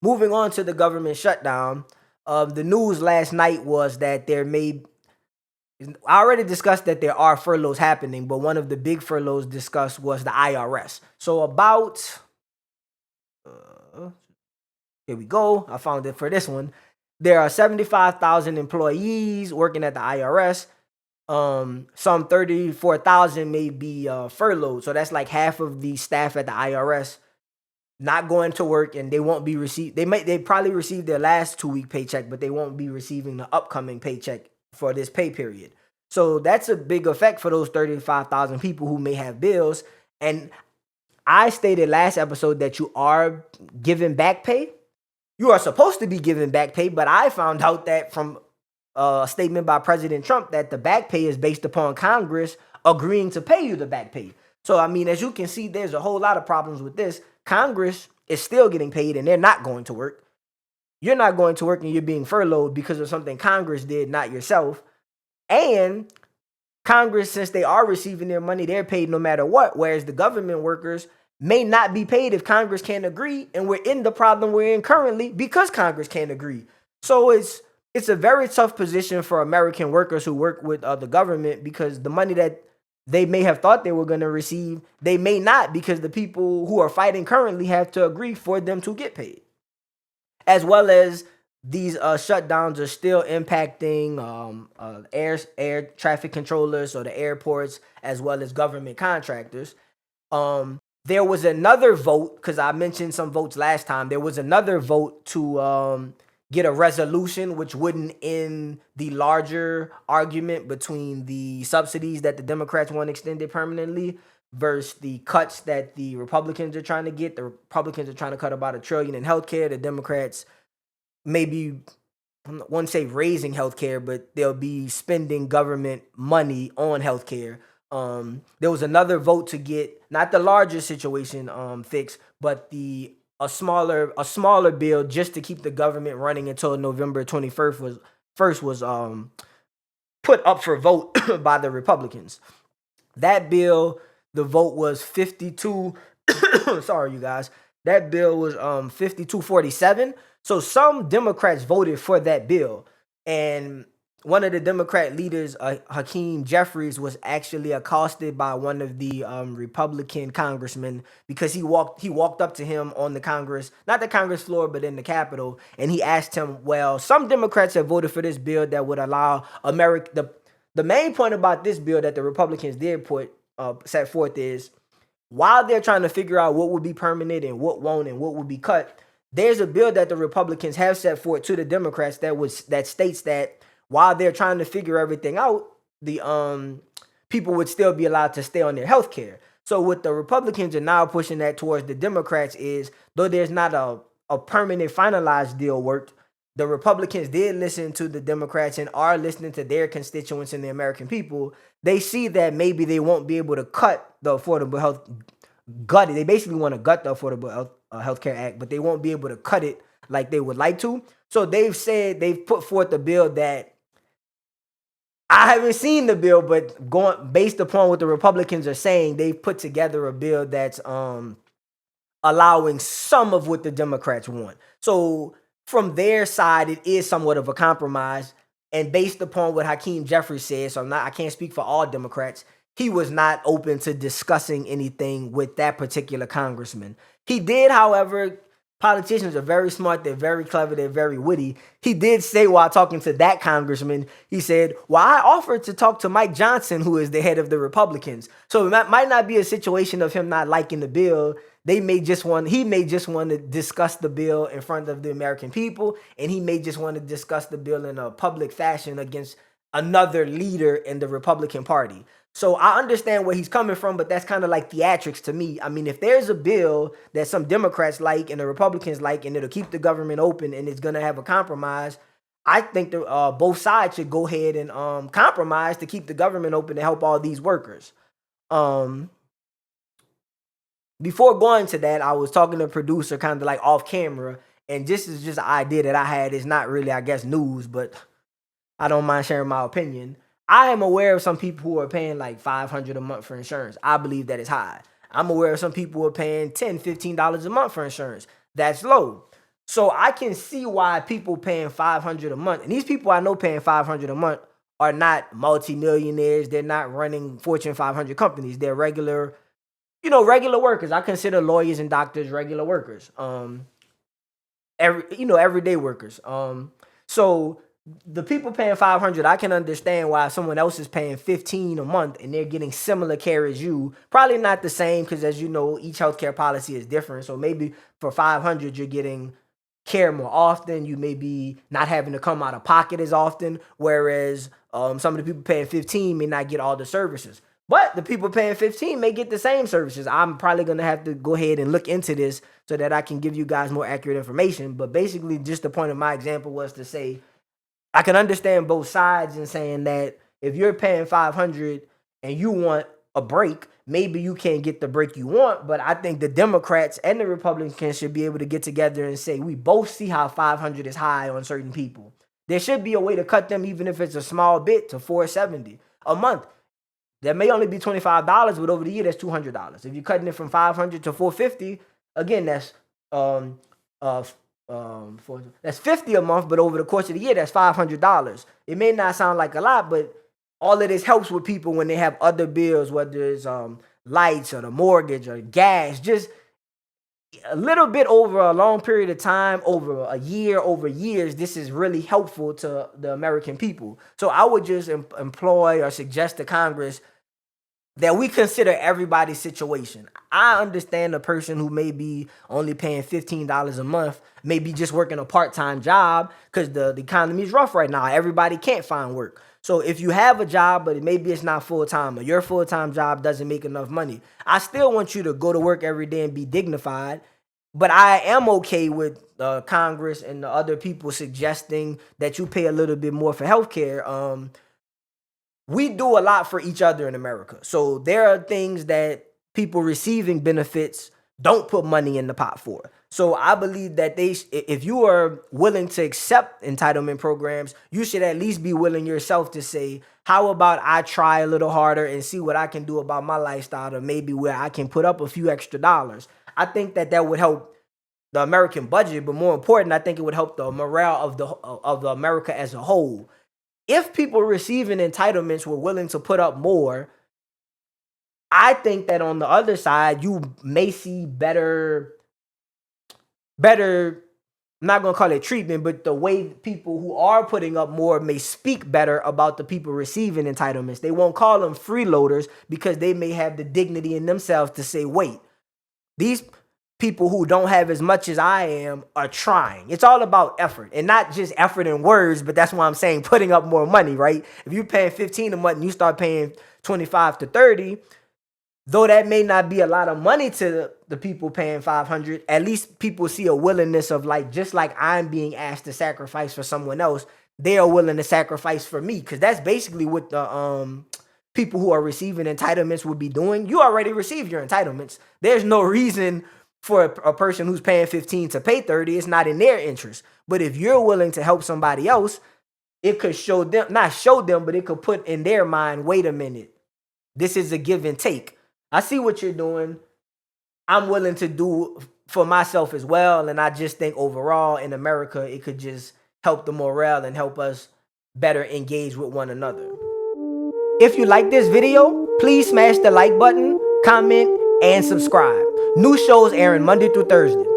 moving on to the government shutdown, the news last night was that I already discussed that there are furloughs happening, but one of the big furloughs discussed was the IRS. So here we go. I found it for this one. There are 75,000 employees working at the IRS. Some 34,000 may be furloughed. So that's like half of the staff at the IRS not going to work, and they won't be received. They probably receive their last 2-week paycheck, but they won't be receiving the upcoming paycheck for this pay period. So that's a big effect for those 35,000 people who may have bills. And I stated last episode that you are giving back pay. You are supposed to be giving back pay, but I found out that from a statement by President Trump that the back pay is based upon Congress agreeing to pay you the back pay. So, I mean, as you can see, there's a whole lot of problems with this. Congress is still getting paid and they're not going to work. You're not going to work and you're being furloughed because of something Congress did, not yourself. And Congress, since they are receiving their money, they're paid no matter what, whereas the government workers may not be paid if Congress can't agree, and we're in the problem we're in currently because Congress can't agree. So it's a very tough position for American workers who work with the government, because the money that they may have thought they were going to receive, they may not, because the people who are fighting currently have to agree for them to get paid. As well as these shutdowns are still impacting air traffic controllers, or the airports, as well as government contractors. There was another vote, because I mentioned some votes last time. There was another vote to get a resolution which wouldn't end the larger argument between the subsidies that the Democrats want extended permanently versus the cuts that the Republicans are trying to get. The Republicans are trying to cut about $1 trillion in healthcare. The Democrats maybe, I won't say raising healthcare, but they'll be spending government money on healthcare. There was another vote to get not the larger situation fixed, but a smaller bill just to keep the government running until November 21st was put up for vote by the Republicans. That bill, the vote was 52. Sorry, you guys. That bill was 52-47. So some Democrats voted for that bill, and one of the Democrat leaders, Hakeem Jeffries, was actually accosted by one of the Republican congressmen because he walked up to him on not the Congress floor, but in the Capitol, and he asked him, well, some Democrats have voted for this bill that would allow America. The main point about this bill that the Republicans did set forth is, while they're trying to figure out what would be permanent and what won't and what would be cut, there's a bill that the Republicans have set forth to the Democrats that states that while they're trying to figure everything out, the people would still be allowed to stay on their health care. So what the Republicans are now pushing that towards the Democrats is, though there's not a permanent finalized deal worked, the Republicans did listen to the Democrats and are listening to their constituents and the American people. They see that maybe they won't be able to cut the Affordable Health gut it. They basically want to gut the Affordable Health Care Act, but they won't be able to cut it like they would like to. So they've put forth a bill that, I haven't seen the bill, but based upon what the Republicans are saying, they've put together a bill that's allowing some of what the Democrats want. So from their side, it is somewhat of a compromise. And based upon what Hakeem Jeffries said, so I can't speak for all Democrats, he was not open to discussing anything with that particular congressman. He did, however. Politicians are very smart, they're very clever, they're very witty. He did say, while talking to that congressman, he said, well, I offered to talk to Mike Johnson, who is the head of the Republicans. So it might not be a situation of him not liking the bill. He may just want to discuss the bill in front of the American people, and he may just want to discuss the bill in a public fashion against another leader in the Republican Party. So I understand where he's coming from, but that's kind of like theatrics to me. I mean, if there's a bill that some Democrats like and the Republicans like, and it'll keep the government open and it's going to have a compromise, I think that both sides should go ahead and compromise to keep the government open to help all these workers. Before going to that, I was talking to a producer kind of like off camera, and this is just an idea that I had. It's not really, I guess, news, but I don't mind sharing my opinion. I am aware of some people who are paying like $500 a month for insurance. I believe that is high. I'm aware of some people who are paying $10, $15 a month for insurance. That's low. So I can see why people paying $500 a month, and these people I know paying $500 a month are not multimillionaires. They're not running Fortune 500 companies. They're regular, regular workers. I consider lawyers and doctors regular workers. Everyday workers. So the people paying 500, I can understand why someone else is paying 15 a month and they're getting similar care as you. Probably not the same, because as you know, each healthcare policy is different. So maybe for 500, you're getting care more often. You may be not having to come out of pocket as often, whereas some of the people paying 15 may not get all the services. But the people paying 15 may get the same services. I'm probably going to have to go ahead and look into this so that I can give you guys more accurate information. But basically, just the point of my example was to say, I can understand both sides in saying that if you're paying 500 and you want a break, maybe you can't get the break you want. But I think the Democrats and the Republicans should be able to get together and say, we both see how 500 is high on certain people. There should be a way to cut them, even if it's a small bit, to $470 a month. That may only be $25, but over the year, that's $200. If you're cutting it from 500 to 450, again, that's that's 50 a month, but over the course of the year, that's $500. It may not sound like a lot, but all of this helps with people when they have other bills, whether it's lights or the mortgage or gas, just a little bit over a long period of time, over a year, over years. This is really helpful to the American people. So I would just employ or suggest to Congress that we consider everybody's situation. I understand a person who may be only paying $15 a month, maybe just working a part-time job because the economy is rough right now. Everybody can't find work. So if you have a job, but maybe it's not full-time, or your full-time job doesn't make enough money, I still want you to go to work every day and be dignified. But I am okay with Congress and the other people suggesting that you pay a little bit more for healthcare. We do a lot for each other in America. So there are things that people receiving benefits don't put money in the pot for. So I believe that if you are willing to accept entitlement programs, you should at least be willing yourself to say, how about I try a little harder and see what I can do about my lifestyle, or maybe where I can put up a few extra dollars. I think that would help the American budget, but more important, I think it would help the morale of the America as a whole. If people receiving entitlements were willing to put up more, I think that on the other side, you may see better, I'm not going to call it treatment, but the way people who are putting up more may speak better about the people receiving entitlements. They won't call them freeloaders because they may have the dignity in themselves to say, wait, these people who don't have as much as I am are trying. It's all about effort, and not just effort in words, but that's why I'm saying putting up more money, right? If you're paying 15 a month and you start paying 25 to 30, though that may not be a lot of money to the people paying 500, at least people see a willingness of, like, just like I'm being asked to sacrifice for someone else, they are willing to sacrifice for me, because that's basically what the people who are receiving entitlements would be doing. You already received your entitlements. There's no reason for a person who's paying 15 to pay 30. It's not in their interest. But if you're willing to help somebody else, it could show them, not show them, but it could put in their mind, wait a minute, this is a give and take. I see what you're doing. I'm willing to do for myself as well. And I just think overall in America, it could just help the morale and help us better engage with one another. If you like this video, please smash the like button, comment, and subscribe. New shows airing Monday through Thursday.